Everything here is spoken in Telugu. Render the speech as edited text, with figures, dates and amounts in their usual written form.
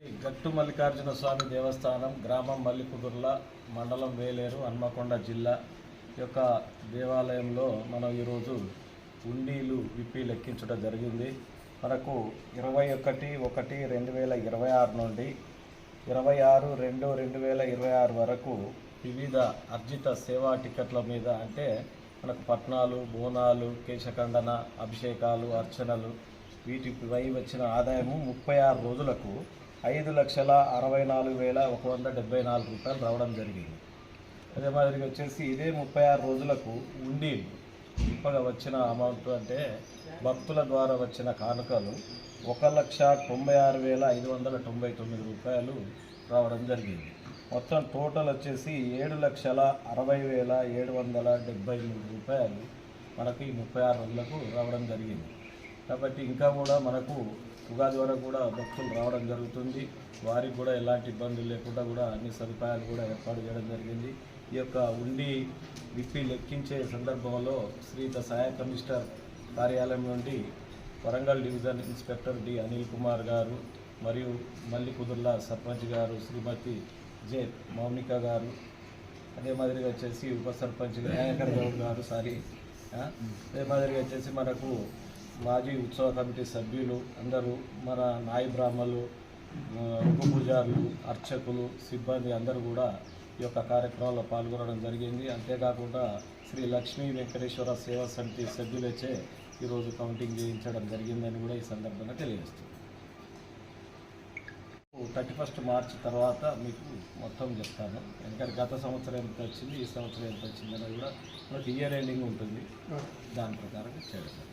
గట్టు మల్లికార్జున స్వామి దేవస్థానం గ్రామం మల్లికుదుర్ల మండలం వేలేరు హన్మకొండ జిల్లా యొక్క దేవాలయంలో మనం ఈరోజు ఉండీలు విప్పి లెక్కించడం జరిగింది. మనకు 21/1/2026 నుండి 26/2/2026 వరకు వివిధ అర్జిత సేవా టికెట్ల మీద అంటే మనకు పట్నాలు, బోనాలు, కేశఖండన, అభిషేకాలు, అర్చనలు వీటిపై వచ్చిన ఆదాయము 36 రోజులకు 5,64,174 రూపాయలు రావడం జరిగింది. అదే మాదిరిగా వచ్చేసి ఇదే 36 రోజులకు ఉండీలు ఇప్పగా వచ్చిన అమౌంట్ అంటే భక్తుల ద్వారా వచ్చిన కానుకలు 1,96,599 రూపాయలు రావడం జరిగింది. మొత్తం టోటల్ వచ్చేసి 7,60,773 రూపాయలు మనకు ఈ 36 రోజులకు రావడం జరిగింది. కాబట్టి ఇంకా కూడా మనకు ఉగాది వరకు కూడా భక్తులు రావడం జరుగుతుంది. వారికి కూడా ఎలాంటి ఇబ్బందులు లేకుండా కూడా అన్ని సదుపాయాలు కూడా ఏర్పాటు చేయడం జరిగింది. ఈ యొక్క ఉండి విప్పి లెక్కించే సందర్భంలో శ్రీత సహాయ కమిషనర్ కార్యాలయం నుండి Warangal division inspector D Anil Kumar గారు మరియు మల్లికుదుర్ల సర్పంచ్ గారు శ్రీమతి జె మౌనిక గారు, అదే మాదిరిగా వచ్చేసి ఉప సర్పంచ్ దయాకర్ గౌడ్ గారు అదే మాదిరిగా వచ్చేసి మనకు మాజీ ఉత్సవ కమిటీ సభ్యులు అందరూ, మన నాయి బ్రాహ్మలు, ఉప పూజారులు, అర్చకులు, సిబ్బంది అందరూ కూడా ఈ యొక్క కార్యక్రమంలో పాల్గొనడం జరిగింది. అంతేకాకుండా శ్రీ లక్ష్మీ వెంకటేశ్వర సేవా సమితి సభ్యులచే ఈరోజు కౌంటింగ్ చేయించడం జరిగిందని కూడా ఈ సందర్భంగా తెలియజేస్తుంది. 31 మార్చి తర్వాత మీకు మొత్తం చెప్తాను. ఎందుకంటే గత సంవత్సరం ఎంత వచ్చింది, ఈ సంవత్సరం ఎంత వచ్చిందని కూడా మనకి ఇయర్ ఎండింగ్ ఉంటుంది, దాని ప్రకారం చేస్తాను.